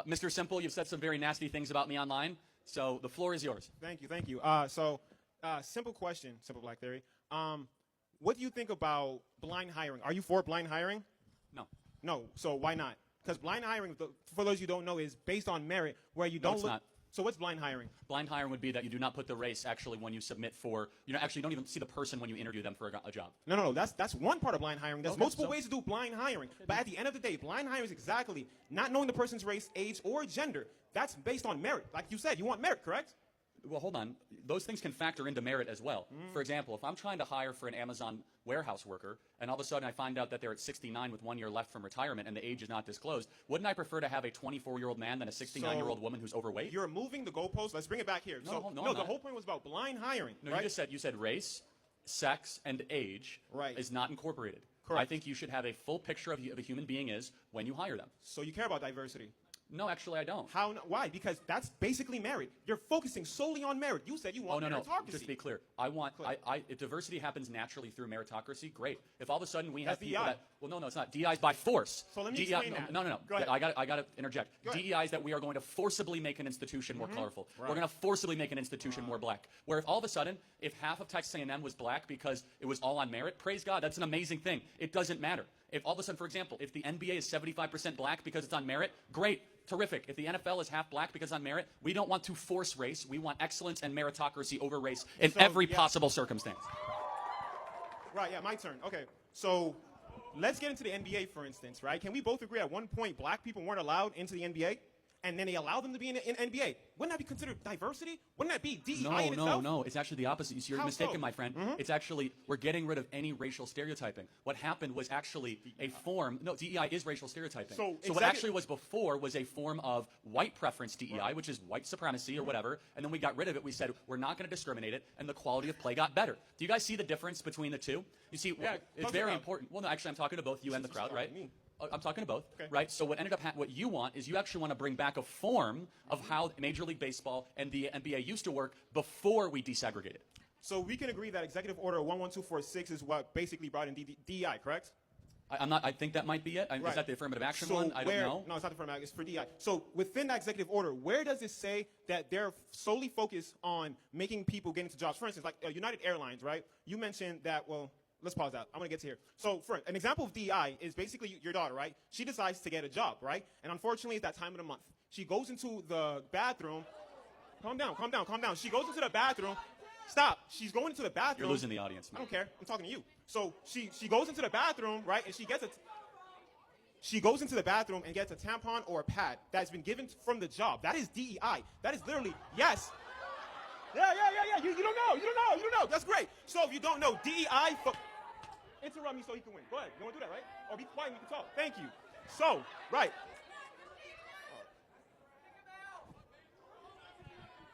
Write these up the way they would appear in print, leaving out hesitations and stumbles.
Mr. Simple, you've said some very nasty things about me online, so the floor is yours. Thank you, thank you. Simple question, Simple Black Theory. What do you think about blind hiring? Are you for blind hiring? No. No. So why not? Because blind hiring, for those you don't know, is based on merit, where you don't it's look. not. So what's blind hiring? Blind hiring would be that you do not put the race actually when you submit for, actually don't even see the person when you interview them for a job. No. That's one part of blind hiring. There's Okay, multiple ways to do blind hiring. But at the end of the day, blind hiring is exactly not knowing the person's race, age, or gender. That's based on merit. Like you said, you want merit, correct? Well, hold on. Those things can factor into merit as well. For example, if I'm trying to hire for an Amazon warehouse worker, and all of a sudden I find out that they're at 69 with 1 year left from retirement and the age is not disclosed, wouldn't I prefer to have a 24-year-old man than a 69-year-old woman who's overweight? You're moving the goalposts. Let's bring it back here. No, The whole point was about blind hiring. No, right? you said race, sex, and age is not incorporated. Correct. I think you should have a full picture of a human being is when you hire them. So you care about diversity? No, actually, I don't. How? Why? Because that's basically merit. You're focusing solely on merit. You said you want meritocracy. No. Just to be clear, if diversity happens naturally through meritocracy, great. If all of a sudden we have people DEI. that, no, it's not. DEI is by force. So let me DEI, explain that. No. Go ahead. I got to interject. Go ahead. DEI is that we are going to forcibly make an institution more colorful. Right. We're going to forcibly make an institution more black. Where if all of a sudden, if half of Texas A&M was black because it was all on merit, praise God, that's an amazing thing. It doesn't matter. If all of a sudden, for example, if the NBA is 75% black because it's on merit, great. Terrific. If the NFL is half black because on merit, we don't want to force race. We want excellence and meritocracy over race in every possible circumstance. Right, yeah, my turn. Okay, so let's get into the NBA, for instance, right? Can we both agree at one point black people weren't allowed into the NBA? And then they allowed them to be in NBA. Wouldn't that be considered diversity? Wouldn't that be DEI in itself? No. It's actually the opposite. You see, you're mistaken, my friend. It's actually, we're getting rid of any racial stereotyping. What happened was actually a form. No, DEI is racial stereotyping. So what actually was before was a form of white preference DEI, which is white supremacy or whatever. And then we got rid of it. We said, we're not going to discriminate it. And the quality of play got better. Do you guys see the difference between the two? You see, it's very important. Well, no, actually, I'm talking to both you and the crowd, right? I'm talking to both, right? So what ended up what you want is you actually want to bring back a form of how Major League Baseball and the NBA used to work before we desegregated. So we can agree that Executive Order 11246 is what basically brought in DEI, correct? I think that might be it. Is that the affirmative action one? I don't know. No, it's not the affirmative action. It's for DEI. So within that executive order, where does it say that they're solely focused on making people get into jobs? For instance, like United Airlines, right? You mentioned that, well, let's pause that. I'm going to get to here. So for an example of DEI is basically your daughter, right? She decides to get a job, right? And unfortunately, it's that time of the month. She goes into the bathroom. Calm down. She goes into the bathroom. Stop. She's going into the bathroom. You're losing the audience, man. I don't care. I'm talking to you. So she goes into the bathroom, right? And she goes into the bathroom and gets a tampon or a pad that's been given from the job. That is DEI. That is literally, yes. Yeah. You don't know. That's great. So if you don't know, DEI, interrupt me so he can win. Go ahead. You want to do that, right? Or be quiet and you can talk. Thank you. So, right.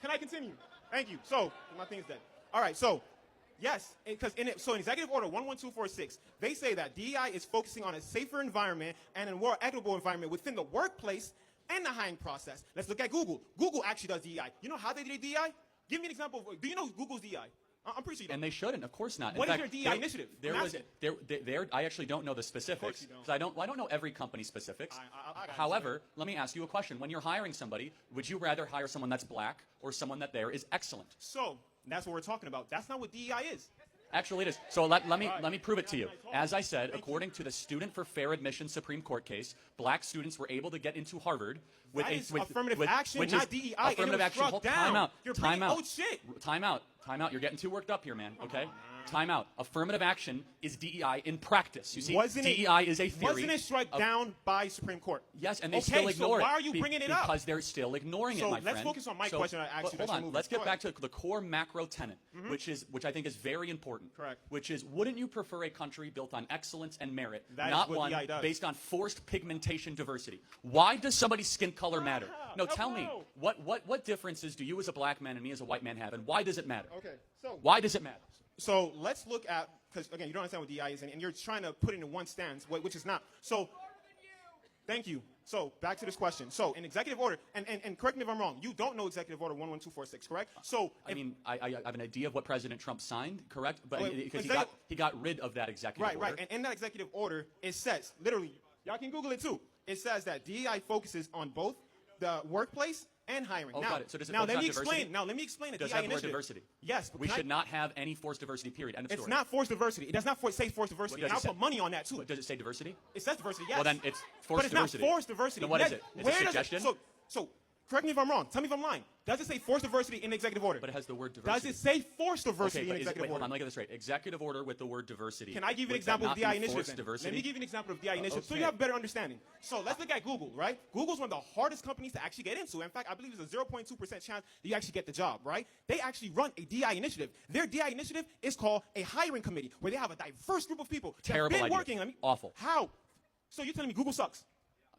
Can I continue? Thank you. So, my thing is dead. All right, so, yes, because in Executive Order 11246, they say that DEI is focusing on a safer environment and a more equitable environment within the workplace and the hiring process. Let's look at Google. Google actually does DEI. You know how they do DEI? Give me an example. Do you know Google's DEI? I'm pretty sure you don't. And they shouldn't, of course not. What is your DEI initiative? I actually don't know the specifics. Because I don't know every company's specifics. However, let me ask you a question. When you're hiring somebody, would you rather hire someone that's black or someone that there is excellent? So, that's what we're talking about. That's not what DEI is. Actually, it is. So let me prove it to you. As I said, according to the Student for Fair Admission Supreme Court case, black students were able to get into Harvard with affirmative action, not DEI. Affirmative action. Time out. You're Time out. old shit. Time out. You're getting too worked up here, man. Okay. Time out. Affirmative action is DEI in practice. You see, DEI is a theory. Wasn't it struck down by Supreme Court? Yes, and they still ignore it. So why are you bringing it up? Because they're still ignoring it, my friend. So let's focus on my question. Hold on. Let's get back to the core macro tenet, which I think is very important. Correct. Which is, wouldn't you prefer a country built on excellence and merit, That not is what one DEI does. based on forced pigmentation diversity? Why does somebody's skin color matter? No, tell me. What differences do you as a black man and me as a white man have, and why does it matter? Okay. So why does it matter? So let's look at, because again, you don't understand what DEI is, and you're trying to put it in one stance, which is not. So, thank you. So, back to this question. So, in executive order, and correct me if I'm wrong, you don't know executive order 11246, correct? So, I have an idea of what President Trump signed, correct? But because he got rid of that executive order. Right. And in that executive order, it says, literally, y'all can Google it too. It says that DEI focuses on both the workplace and hiring. Oh, now, got it. So does it now focus let me on diversity? explain. Now let me explain the Does it DI have the word initiative. diversity? Yes. But We should not have any forced diversity, period. End of story. It's not forced diversity. It does not say forced diversity. What And I'll does it put money on that too. Does it say diversity? It says diversity, yes. Well, then it's but forced it's diversity. not forced diversity. Then what is it? It's a suggestion? So correct me if I'm wrong. Tell me if I'm lying. Does it say forced diversity in the executive order? But it has the word diversity. Does it say forced diversity Okay, in but executive wait, hold order? on, let me get this right. Executive order with the word diversity. Can I give you an Would example that of not DI be initiative? forced Then? diversity? Let me give you an example of DI initiative so Okay. you have a better understanding. So let's look at Google, right? Google's one of the hardest companies to actually get into. In fact, I believe there's a 0.2% chance that you actually get the job, right? They actually run a DI initiative. Their DI initiative is called a hiring committee where they have a diverse group of people that Terrible have been idea. working. Awful. How? So you're telling me Google sucks?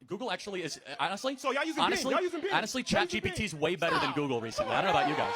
Google actually is, honestly, So y'all using Bing. honestly, Y'all using Bing. honestly, Y'all using ChatGPT is Bing. way better than Google recently. I don't know about you guys.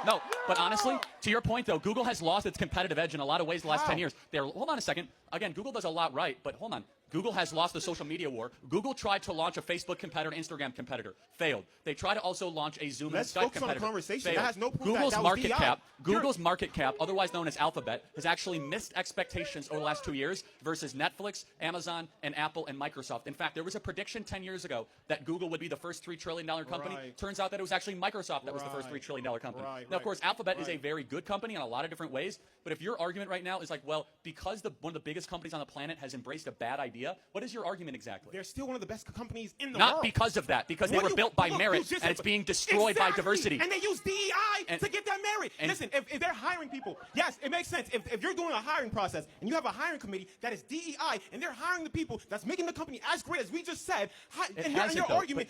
No, but honestly, to your point though, Google has lost its competitive edge in a lot of ways the last How? 10 years. Hold on a second. Again, Google does a lot right, but hold on. Google has lost the social media war. Google tried to launch a Facebook competitor, Instagram competitor, failed. They tried to also launch a Zoom Let's and Skype focus on the competitor. conversation. Failed. That has no proof Google's that was market DI. cap, Google's market cap, otherwise known as Alphabet, has actually missed expectations over the last 2 years versus Netflix, Amazon, and Apple and Microsoft. In fact, there was a prediction 10 years ago that Google would be the first $3 trillion company. Right. Turns out that it was actually Microsoft that was the first $3 trillion company. Now, of course, Alphabet is a very good company in a lot of different ways, but if your argument right now is like, well, because one of the biggest companies on the planet has embraced a bad idea, what is your argument exactly? They're still one of the best companies in the world. Not because of that, because they were built by merit, and it's being destroyed by diversity. And they use DEI to get that merit. and- Listen, if they're hiring people, yes, it makes sense. If you're doing a hiring process and you have a hiring committee that is DEI and they're hiring the people that's making the company as great as we just said, and hasn't, your though. argument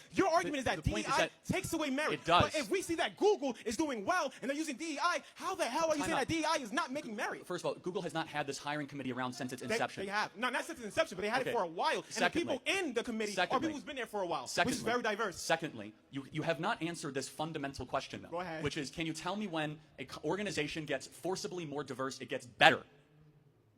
is that the point DEI is that takes away merit. it does. But if we see that Google is doing well and they're using DEI, how the hell are you Time saying out. that DEI is not making merit? First of all, Google has not had this hiring committee around since its inception. They have. No, not since its inception, but they had Okay. it for a while. And Secondly- the people in the committee are Secondly- people who's been there for a while, Secondly, which is very diverse. Secondly, you have not answered this fundamental question, though. Go ahead. Which is, can you tell me when an organization gets forcibly more diverse, it gets better?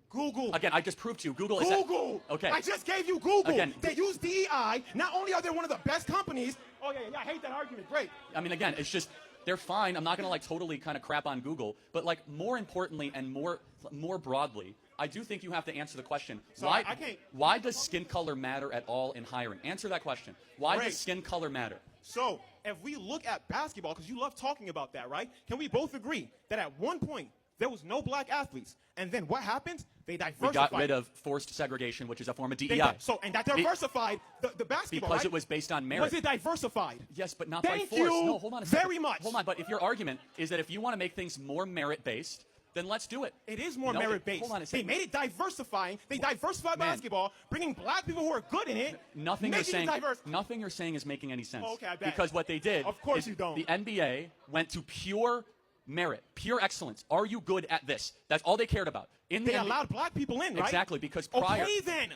Google. Again, I just proved to you, Google is... Google. Okay. I just gave you Google. Again, they use DEI. Not only are they one of the best companies. Oh, yeah, I hate that argument. Great. I mean, again, it's just... They're fine. I'm not going to like totally kind of crap on Google, but like more importantly and more broadly, I do think you have to answer the question. So why, I can't- why does skin color matter at all in hiring? Answer that question. Why Great. does skin color matter? So if we look at basketball, because you love talking about that, right? Can we both agree that at one point there was no black athletes, and then what happened? They diversified. We got rid of forced segregation, which is a form of DEI. And that diversified the basketball, because right? it was based on merit. Was it diversified? Yes, but not Thank by force. you No, hold on a second. very much. Hold on, but if your argument is that if you want to make things more merit-based, then let's do it. It is more No, merit-based. Hold on a They second. made it diversifying. They diversified Man. basketball, bringing black people who are good in it. Nothing you're making saying. it diverse. Nothing you're saying is making any sense. Oh, okay, I bet. Because what they did. Of course is you don't. The NBA went to pure merit, pure excellence. Are you good at this? That's all they cared about. In the They NBA allowed black people in, right? Exactly, because prior. Okay, then.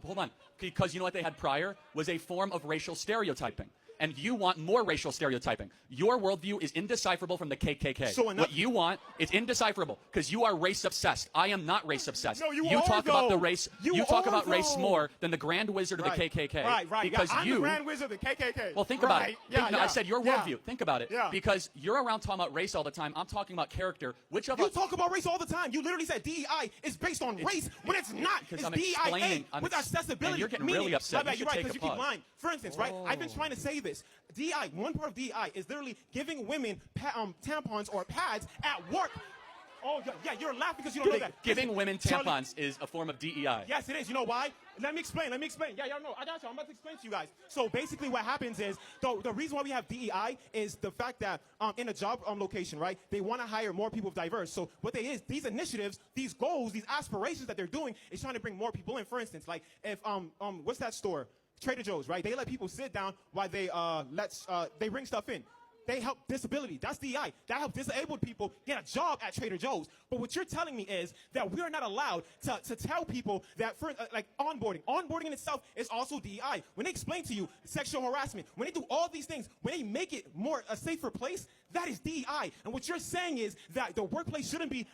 Hold on. Because you know what they had prior was a form of racial stereotyping. And you want more racial stereotyping. Your worldview is indecipherable from the KKK. So enough- what you want is indecipherable because you are race obsessed. I am not race obsessed. No, you talk are, about the though. race. You talk are, about race though. more than the Grand Wizard of the KKK. Right. Because I'm you. the Grand Wizard of the KKK. Well, think about Right. it. Yeah, No, yeah. I said your Yeah. worldview. Think about it. Yeah. Because you're around talking about race all the time. I'm talking about character. Which of You us? talk about race all the time. You literally said DEI is based on race when it's not. Because It's I'm DIA explaining- with and accessibility. you're getting Meaning- really upset. My bad, You you're should right, take because a you keep pause. lying. For instance, right? I've been trying to say this. DEI, one part of DEI is literally giving women tampons or pads at work. Oh, yeah, you're laughing because you don't know that. Giving women Charlie- tampons is a form of DEI. Yes, it is. You know why? Let me explain. Yeah, y'all know. I got you. I'm about to explain to you guys. So basically what happens is, the reason why we have DEI is the fact that in a job location, right, they want to hire more people diverse. So what these initiatives, these goals, these aspirations that they're doing is trying to bring more people in. For instance, like if, what's that store? Trader Joe's, right? They let people sit down while they they bring stuff in. They help disability. That's DEI. That helps disabled people get a job at Trader Joe's. But what you're telling me is that we are not allowed to tell people that, for like onboarding. Onboarding in itself is also DEI. When they explain to you sexual harassment, when they do all these things, when they make it more a safer place, that is DEI. And what you're saying is that the workplace shouldn't be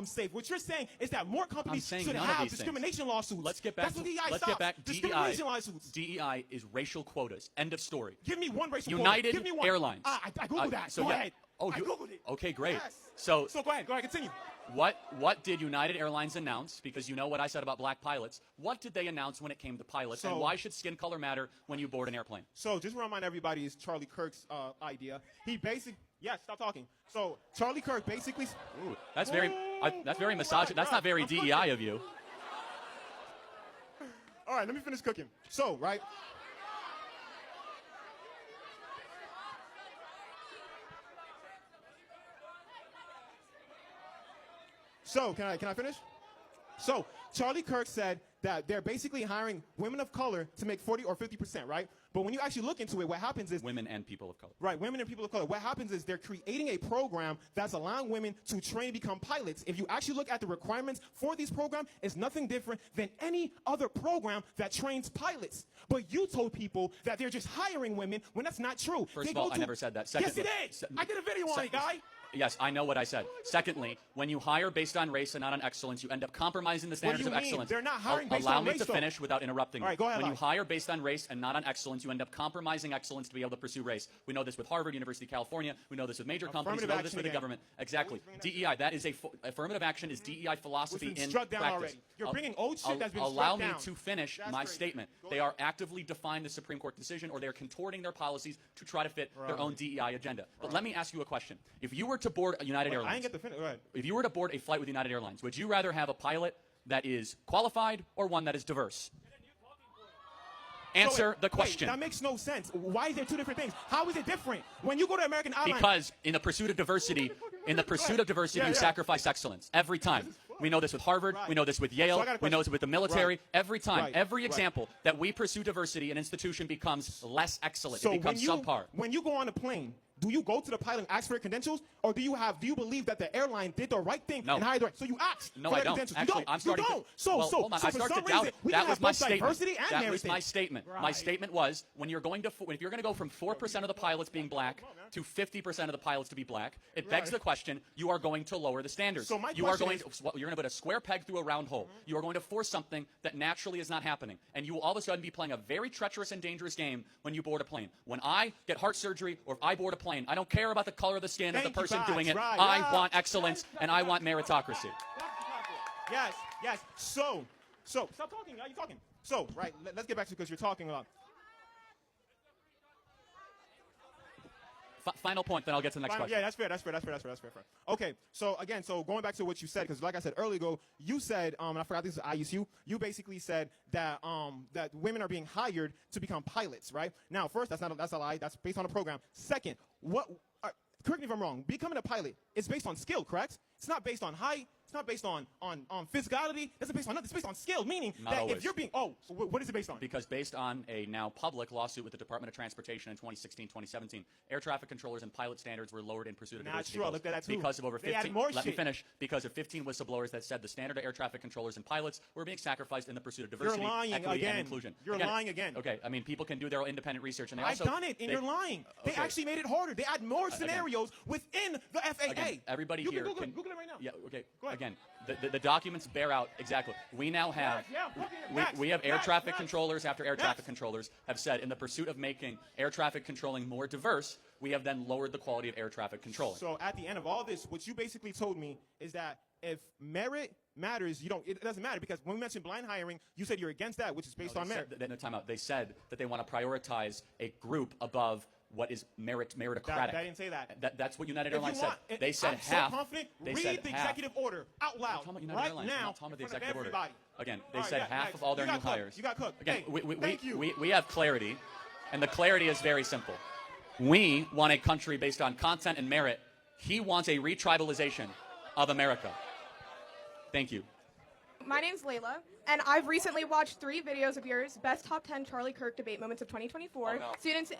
safe. What you're saying is that more companies saying should none of have these discrimination lawsuits. Let's get back. That's what DEI Let's stops. get back. Discrimination lawsuits. DEI is racial quotas. End of story. Give me one racial United quota. Give me one. Airlines. I Googled that. So Go yeah, ahead. Oh, I Googled it. Okay, great. Yes. So go ahead, continue. What did United Airlines announce? Because you know what I said about black pilots. What did they announce when it came to pilots? And why should skin color matter when you board an airplane? So just to remind everybody, it's Charlie Kirk's idea. He basically, stop talking. So Charlie Kirk basically. Ooh, that's very misogynist. That's not very DEI of you. All right, let me finish cooking. So, right. So, can I finish? So, Charlie Kirk said that they're basically hiring women of color to make 40 or 50%, right? But when you actually look into it, what happens is... Women and people of color. Right, women and people of color. What happens is they're creating a program that's allowing women to train to become pilots. If you actually look at the requirements for these programs, it's nothing different than any other program that trains pilots. But you told people that they're just hiring women when that's not true. First of all, I never said that. Secondly, yes, you did. I did a video on it, guy. Yes, I know what I said. Secondly, when you hire based on race and not on excellence, you end up compromising the standards of excellence. They're not hiring based Allow on me race, to finish without interrupting. All right, go ahead. When you hire based on race and not on excellence, you end up compromising excellence to be able to pursue race. We know this with Harvard, University of California. We know this with major companies. We know this with the government. Exactly. DEI, that is affirmative action is DEI philosophy in practice. Already. You're bringing old shit that's been Allow struck down. me to finish my statement. Go they are actively defying the Supreme Court decision, or they are contorting their policies to try to fit their own DEI agenda. But let me ask you a question. If you were to board a United Airlines, I didn't get the finish. Go ahead. If you were to board a flight with United Airlines, would you rather have a pilot that is qualified or one that is diverse? Answer the question. That makes no sense. Why is there two different things? How is it different? When you go to American Airlines... Because in the pursuit of diversity, you sacrifice excellence every time. We know this with Harvard. We know this with Yale. We know this with the military. Every time, every example that we pursue diversity, an institution becomes less excellent. It becomes subpar. When you go on a plane, do you go to the pilot and ask for your credentials, or do you believe that the airline did the right thing and hired the right? So you asked for their credentials. Actually, I'm starting to. So I started to doubt it. That was my statement. That was my statement. Right. My statement was if you're going to go from 4% of the pilots being black to 50% of the pilots to be black, it begs the question: you are going to lower the standards. So my you're question going to put a square peg through a round hole. You are going to force something that naturally is not happening, and you will all of a sudden be playing a very treacherous and dangerous game when you board a plane. When I get heart surgery or if I board a plane, I don't care about the color of the skin of the person doing it. I want excellence and I want meritocracy. Yes. So stop talking. Are you talking? So let's get back to because you're talking about. Final point, then I'll get to the next question. Yeah, that's fair. Okay, so again, going back to what you said, because like I said earlier ago, you said, and I forgot this is ISU, you basically said that that women are being hired to become pilots, right? Now, first, that's a lie. That's based on a program. Second, correct me if I'm wrong, becoming a pilot is based on skill, correct? It's not based on height. It's not based on physicality. It's based on nothing. It's based on skill, meaning not that always. if you're being so what is it based on? Because based on a now public lawsuit with the Department of Transportation in 2016-2017, air traffic controllers and pilot standards were lowered in pursuit of diversity goals. Look at that too. Because of over 15. Let me finish. Because of 15 whistleblowers that said the standard of air traffic controllers and pilots were being sacrificed in the pursuit of diversity, equity, and inclusion. You're lying again. Okay, I mean people can do their own independent research, and I've done it, and you're lying. They actually made it harder. They add more scenarios within the FAA. Again, everybody you here can Google it right now. Yeah. Okay. Again, the documents bear out exactly. We now have we have air traffic controllers after air traffic controllers have said in the pursuit of making air traffic controlling more diverse, we have then lowered the quality of air traffic controlling. So at the end of all this, what you basically told me is that if merit matters, it doesn't matter, because when we mentioned blind hiring, you said you're against that, which is based on merit. No, time out. They said that they want to prioritize a group above what is meritocratic. I didn't say that. That's what United Airlines said. They said I'm half. So confident. Read the executive order out loud right now. I'm not talking about the executive order. Again, they All said half of all their new hires. You got cooked. Again, thank you. We have clarity, and the clarity is very simple. We want a country based on content and merit. He wants a retribalization of America. Thank you. My name's Layla, and I've recently watched 3 videos of yours, Best Top 10 Charlie Kirk Debate Moments of 2024, Students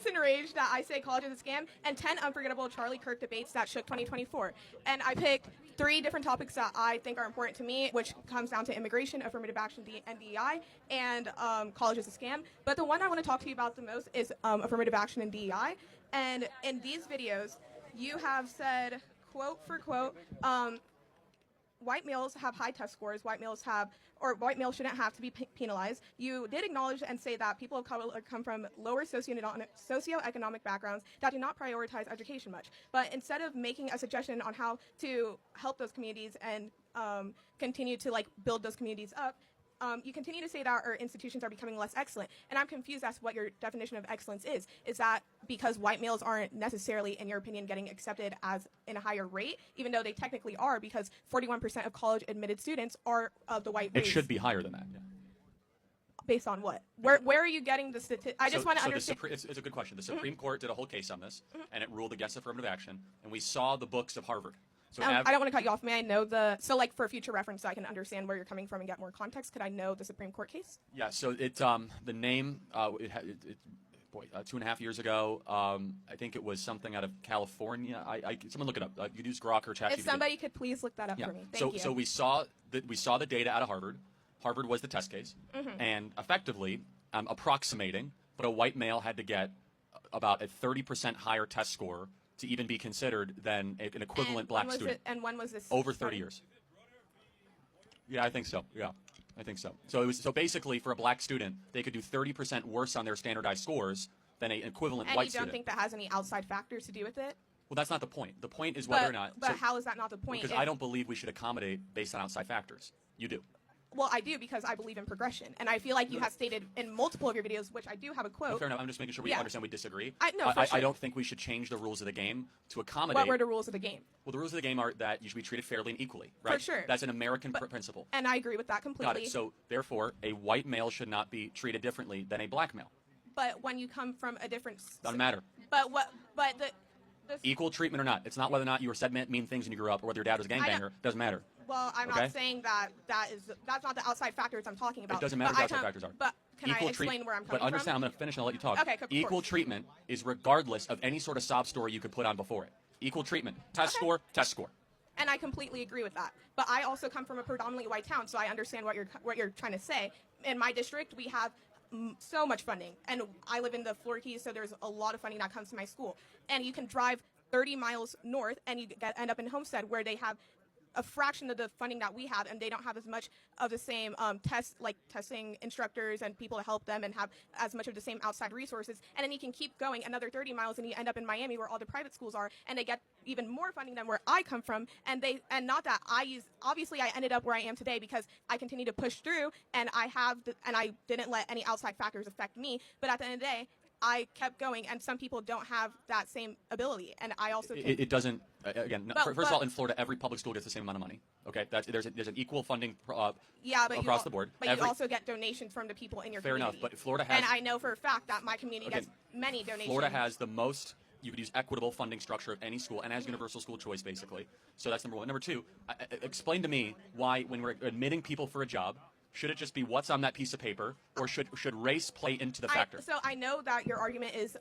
Enraged that I Say College is a Scam, and 10 Unforgettable Charlie Kirk Debates that shook 2024. And I picked 3 different topics that I think are important to me, which comes down to immigration, affirmative action, and DEI, and college is a scam. But the one I want to talk to you about the most is affirmative action and DEI. And in these videos, you have said, quote for quote, white males have high test scores. White males shouldn't have to be penalized. You did acknowledge and say that people of color come from lower socioeconomic backgrounds that do not prioritize education much. But instead of making a suggestion on how to help those communities and continue to like build those communities up, you continue to say that our institutions are becoming less excellent. And I'm confused as to what your definition of excellence is. Is that because white males aren't necessarily, in your opinion, getting accepted as in a higher rate, even though they technically are, because 41% of college admitted students are of the white race? It should be higher than that. Yeah. Based on what? Where are you getting the statistics? I just want to understand. It's a good question. The Supreme Court did a whole case on this, and it ruled against affirmative action. And we saw the books of Harvard. So I don't want to cut you off. May I know so like for future reference, so I can understand where you're coming from and get more context, could I know the Supreme Court case? Yeah. So the name 2.5 years ago. I think it was something out of California. Someone look it up. You could use Grok or ChatGPT. If somebody could please look that up for me. Thank you. So we saw the data out of Harvard. Harvard was the test case, and effectively approximating, but a white male had to get about a 30% higher test score to even be considered than an equivalent black student. And when was this? Over 30 years. Yeah, I think so. Yeah, I think so. So basically, for a black student, they could do 30% worse on their standardized scores than an equivalent white student. And you don't think that has any outside factors to do with it? Well, that's not the point. The point is whether or not. But how is that not the point? Because I don't believe we should accommodate based on outside factors. You do. Well, I do, because I believe in progression. And I feel like you have stated in multiple of your videos, which I do have a quote. Well, fair enough. I'm just making sure we understand we disagree. For sure. I don't think we should change the rules of the game to accommodate. What were the rules of the game? Well, the rules of the game are that you should be treated fairly and equally, right? For sure. That's an American principle. And I agree with that completely. Got it. So, therefore, a white male should not be treated differently than a black male. But when you come from a different... Doesn't matter. But the equal treatment or not. It's not whether or not you were said mean things when you grew up or whether your dad was a gangbanger. Doesn't matter. Well, I'm not saying that's not the outside factors I'm talking about. It doesn't matter what the outside factors are. But can I explain where I'm coming from? But understand, I'm going to finish and I'll let you talk. Okay, of Equal course. treatment is regardless of any sort of sob story you could put on before it. Equal treatment. Test score, test score. And I completely agree with that. But I also come from a predominantly white town, so I understand what you're trying to say. In my district, we have so much funding. And I live in the Florida Keys, so there's a lot of funding that comes to my school. And you can drive 30 miles north and you end up in Homestead, where they have a fraction of the funding that we have, and they don't have as much of the same testing instructors and people to help them, and have as much of the same outside resources. And then you can keep going another 30 miles and you end up in Miami, where all the private schools are, and they get even more funding than where I come from. And not that obviously I ended up where I am today because I continue to push through, and I didn't let any outside factors affect me. But at the end of the day, I kept going, and some people don't have that same ability, and I also it doesn't. Again, first of all, in Florida, every public school gets the same amount of money. Okay, there's an equal funding across the board. But you also get donations from the people in your community. Fair enough, but Florida has. And I know for a fact that my community gets many donations. Florida has the most. You could use equitable funding structure of any school, and has universal school choice, basically. So that's number one. Number two, explain to me why, when we're admitting people for a job, should it just be what's on that piece of paper, or should race play into the factor? So I know that your argument is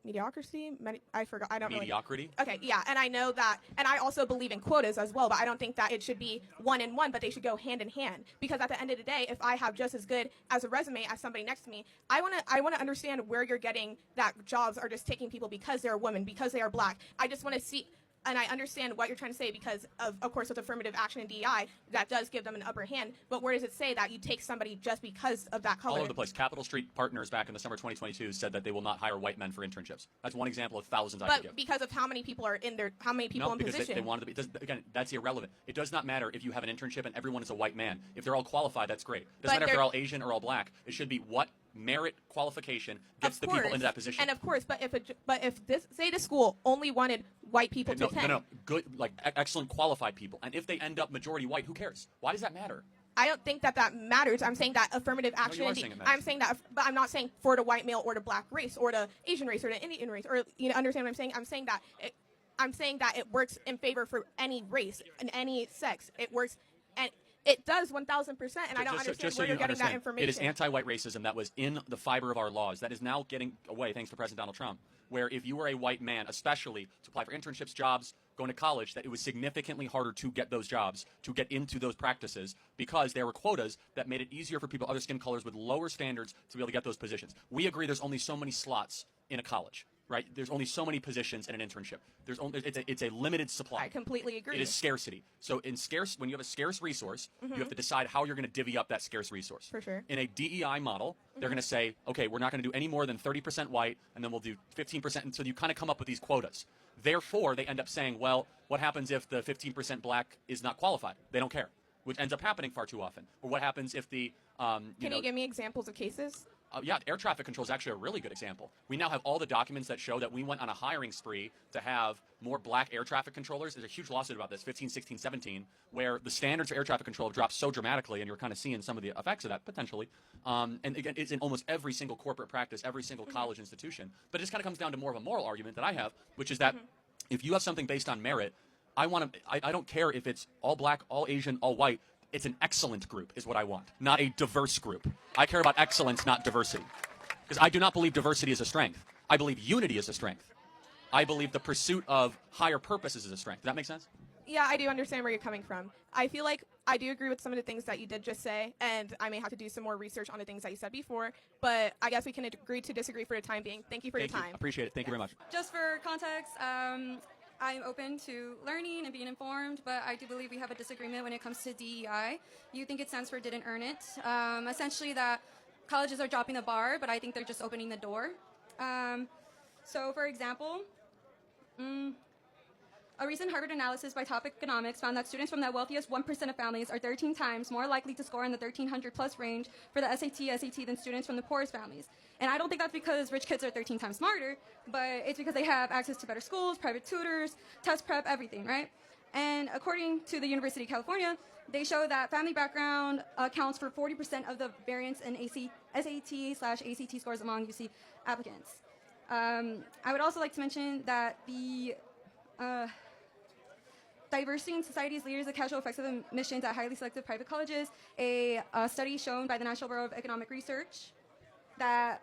mediocrity. I forgot. I don't know. Mediocrity? Okay, yeah, and I know that, and I also believe in quotas as well, but I don't think that it should be one and one, but they should go hand in hand. Because at the end of the day, if I have just as good as a resume as somebody next to me, I want to understand where you're getting that jobs are just taking people because they're a woman, because they are black. I just want to see. And I understand what you're trying to say because, of course, with affirmative action and DEI, that does give them an upper hand. But where does it say that you take somebody just because of that color? All over the place. Capitol Street Partners back in the summer 2022 said that they will not hire white men for internships. That's one example of thousands I could give. But because of how many people are in there, how many people in position? They wanted to be. Again, that's irrelevant. It does not matter if you have an internship and everyone is a white man. If they're all qualified, that's great. It doesn't matter if they're all Asian or all black. It should be what merit qualification gets the people into that position. And of course, but if the school only wanted white people to attend. No, good, like excellent qualified people. And if they end up majority white, who cares? Why does that matter? I don't think that matters. I'm saying that affirmative action. No, you are saying it matters. I'm saying that, but I'm not saying for the white male or the black race or the Asian race or the Indian race, or understand what I'm saying? I'm saying that it works in favor for any race and any sex. It works, and it does 1,000%, and I don't understand where you're getting that information. It is anti-white racism that was in the fiber of our laws that is now getting away thanks to President Donald Trump, where if you were a white man, especially to apply for internships, jobs, going to college, that it was significantly harder to get those jobs, to get into those practices, because there were quotas that made it easier for people of other skin colors with lower standards to be able to get those positions. We agree there's only so many slots in a college. right? There's only so many positions in an internship. It's a limited supply. I completely agree. It is scarcity. So when you have a scarce resource, you have to decide how you're going to divvy up that scarce resource. For sure. In a DEI model, they're going to say, okay, we're not going to do any more than 30% white, and then we'll do 15%. And so you kind of come up with these quotas. Therefore, they end up saying, well, what happens if the 15% black is not qualified? They don't care, which ends up happening far too often. Or what happens if the Can you give me examples of cases? Yeah, air traffic control is actually a really good example. We now have all the documents that show that we went on a hiring spree to have more black air traffic controllers. There's a huge lawsuit about this, 15, 16, 17, where the standards for air traffic control have dropped so dramatically, and you're kind of seeing some of the effects of that, potentially. And again, it's in almost every single corporate practice, every single college institution. But it just kind of comes down to more of a moral argument that I have, which is that if you have something based on merit, I don't care if it's all black, all Asian, all white. It's an excellent group is what I want, not a diverse group. I care about excellence, not diversity. Because I do not believe diversity is a strength. I believe unity is a strength. I believe the pursuit of higher purposes is a strength. Does that make sense? Yeah, I do understand where you're coming from. I feel like I do agree with some of the things that you did just say, and I may have to do some more research on the things that you said before, but I guess we can agree to disagree for the time being. Thank you for your time. Appreciate it. Thank you very much. Just for context, I'm open to learning and being informed, but I do believe we have a disagreement when it comes to DEI. You think it stands for didn't earn it. Essentially that colleges are dropping the bar, but I think they're just opening the door. So for example, a recent Harvard analysis by Top Economics found that students from the wealthiest 1% of families are 13 times more likely to score in the 1300 plus range for the SAT than students from the poorest families. And I don't think that's because rich kids are 13 times smarter, but it's because they have access to better schools, private tutors, test prep, everything, right? And according to the University of California, they show that family background accounts for 40% of the variance in SAT/ACT scores among UC applicants. I would also like to mention that the Diversity in Society's Leaders, the Casual Effects of Admissions at Highly Selective Private Colleges, a study shown by the National Bureau of Economic Research, that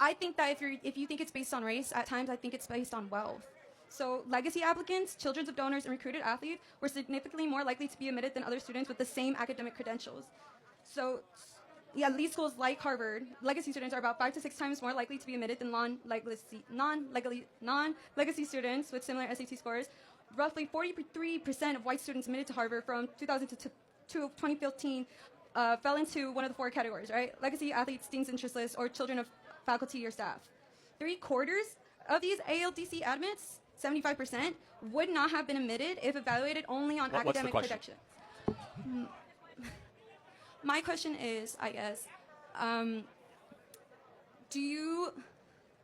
I think that if you think it's based on race, at times I think it's based on wealth. So legacy applicants, children of donors, and recruited athletes were significantly more likely to be admitted than other students with the same academic credentials. So yeah, elite schools like Harvard, legacy students are about 5 to 6 times more likely to be admitted than non-legacy students with similar SAT scores. Roughly 43% of white students admitted to Harvard from 2000 to 2015 fell into one of the 4 categories, right? Legacy athletes, deans interestless, or children of faculty or staff. 3/4 of these ALDC admits, 75%, would not have been admitted if evaluated only on academic credentials. My question is, I guess, do you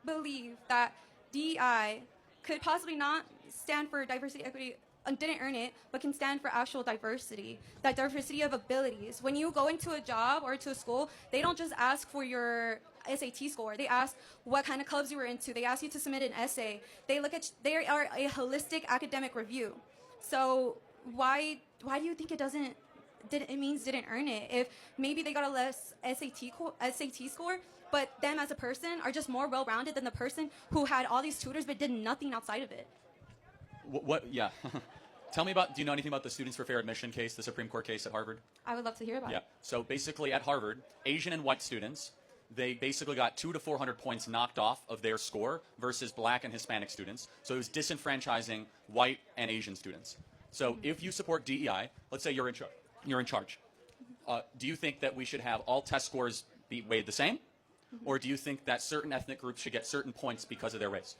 believe that DEI could possibly not stand for diversity, equity, and didn't earn it, but can stand for actual diversity, that diversity of abilities? When you go into a job or to a school, they don't just ask for your SAT score. They ask what kind of clubs you were into. They ask you to submit an essay. They are a holistic academic review. So why do you think it means didn't earn it? If maybe they got a less SAT score, but them as a person are just more well-rounded than the person who had all these tutors but did nothing outside of it. Yeah. Tell me do you know anything about the Students for Fair Admission case, the Supreme Court case at Harvard? I would love to hear about it. Yeah. So basically at Harvard, Asian and white students, they basically got 200 to 400 points knocked off of their score versus black and Hispanic students. So it was disenfranchising white and Asian students. So if you support DEI, let's say you're in charge. Do you think that we should have all test scores be weighed the same? Or do you think that certain ethnic groups should get certain points because of their race?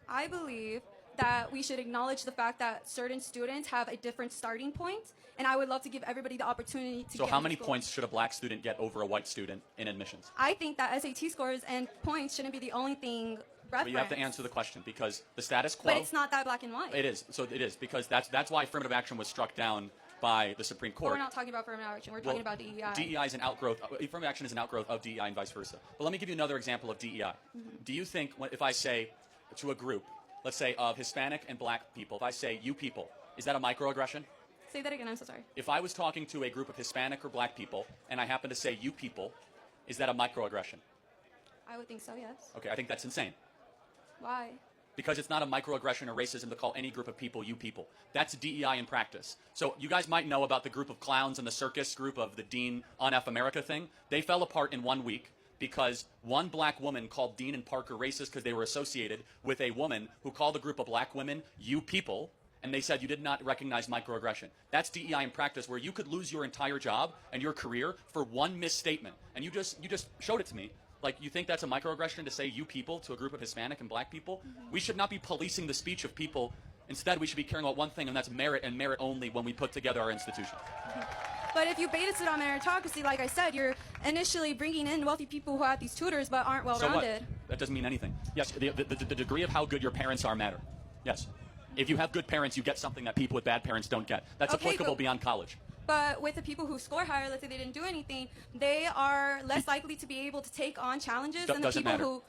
I believe that we should acknowledge the fact that certain students have a different starting point, and I would love to give everybody the opportunity to So how many points should a black student get over a white student in admissions? I think that SAT scores and points shouldn't be the only thing referenced. But you have to answer the question, because the status quo... But it's not that black and white. It is. So it is, because that's why affirmative action was struck down by the Supreme Court. But we're not talking about affirmative action. We're talking about DEI. DEI is an outgrowth. Affirmative action is an outgrowth of DEI and vice versa. But let me give you another example of DEI. Do you think, if I say to a group, let's say of Hispanic and black people, if I say you people, is that a microaggression? Say that again, I'm so sorry. If I was talking to a group of Hispanic or black people and I happen to say you people, is that a microaggression? I would think so, yes. Okay, I think that's insane. Why? Because it's not a microaggression or racism to call any group of people you people. That's DEI in practice. So you guys might know about the group of clowns and the circus group of the Dean on F America thing. They fell apart in 1 week because one black woman called Dean and Parker racist because they were associated with a woman who called a group of black women "you people," and they said you did not recognize microaggression. That's DEI in practice, where you could lose your entire job and your career for one misstatement. And you just showed it to me. Like, you think that's a microaggression to say "you people" to a group of Hispanic and black people? We should not be policing the speech of people. Instead, we should be caring about one thing, and that's merit and merit only when we put together our institutions. But if you base it on meritocracy, like I said, you're initially bringing in wealthy people who have these tutors but aren't well-rounded. So what? That doesn't mean anything. Yes, the degree of how good your parents are matter. Yes. If you have good parents, you get something that people with bad parents don't get. That's applicable beyond college. But with the people who score higher, let's say they didn't do anything, they are less likely to be able to take on challenges than the people who...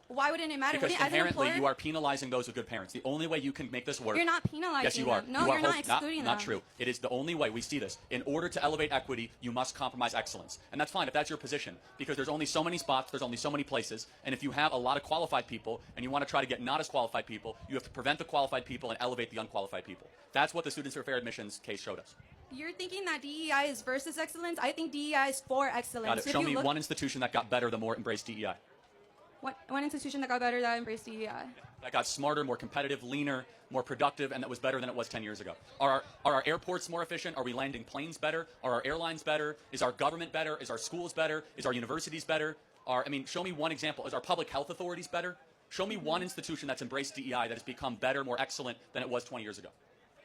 Why wouldn't it matter? Because inherently, you are penalizing those with good parents. The only way you can make this work... You're not penalizing Yes, you are. them. No, you're not excluding them. Not true. It is the only way. We see this. In order to elevate equity, you must compromise excellence. And that's fine if that's your position, because there's only so many spots, there's only so many places, and if you have a lot of qualified people and you want to try to get not as qualified people, you have to prevent the qualified people and elevate the unqualified people. That's what the Students for Fair Admissions case showed us. You're thinking that DEI is versus excellence? I think DEI is for excellence. Got it. Show me one institution that got better the more it embraced DEI. One institution that got better that embraced DEI. That got smarter, more competitive, leaner, more productive, and that was better than it was 10 years ago. Are our airports more efficient? Are we landing planes better? Are our airlines better? Is our government better? Is our schools better? Is our universities better? Show me one example. Is our public health authorities better? Show me one institution that's embraced DEI that has become better, more excellent than it was 20 years ago.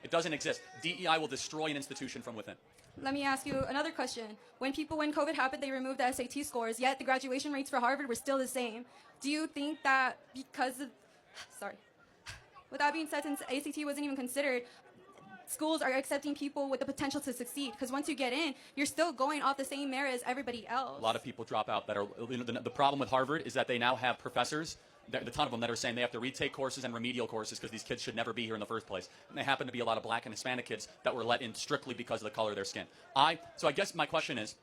It doesn't exist. DEI will destroy an institution from within. Let me ask you another question. When COVID happened, they removed the SAT scores, yet the graduation rates for Harvard were still the same. Do you think that because of... Sorry. With that being said, since ACT wasn't even considered, schools are accepting people with the potential to succeed? Because once you get in, you're still going off the same merit as everybody else. A lot of people drop out. The problem with Harvard is that they now have professors, a ton of them, that are saying they have to retake courses and remedial courses because these kids should never be here in the first place. And they happen to be a lot of black and Hispanic kids that were let in strictly because of the color of their skin. So I guess my question is,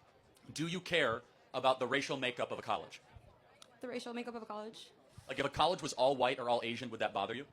do you care about the racial makeup of a college? The racial makeup of a college? Like, if a college was all white or all Asian, would that bother you?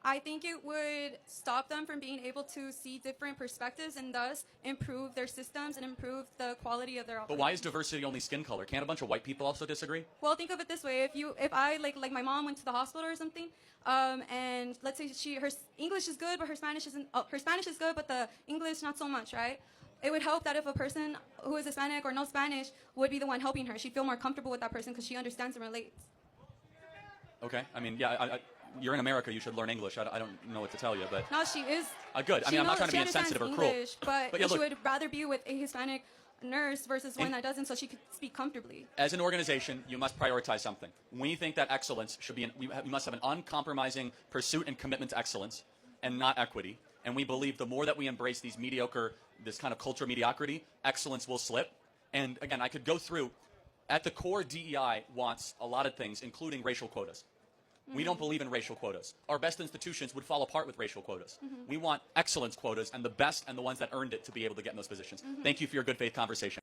I think it would stop them from being able to see different perspectives and thus improve their systems and improve the quality of their operations. But why is diversity only skin color? Can't a bunch of white people also disagree? Well, think of it this way. If I like my mom went to the hospital or something, and let's say her English is good, but her Spanish isn't. Her Spanish is good, but the English not so much, right? It would help that if a person who is Hispanic or no Spanish would be the one helping her. She'd feel more comfortable with that person because she understands and relates. Okay. I mean, yeah, you're in America. You should learn English. I don't know what to tell you, but... No, she is... Good. I mean, I'm not trying to be insensitive or cruel. English, but yeah, she would rather be with a Hispanic nurse versus one that doesn't, so she could speak comfortably. As an organization, you must prioritize something. We think that excellence should be... we must have an uncompromising pursuit and commitment to excellence and not equity. And we believe the more that we embrace these mediocre, this kind of culture of mediocrity, excellence will slip. And again, I could go through... At the core, DEI wants a lot of things, including racial quotas. We don't believe in racial quotas. Our best institutions would fall apart with racial quotas. We want excellence quotas and the best and the ones that earned it to be able to get in those positions. Thank you for your good faith conversation.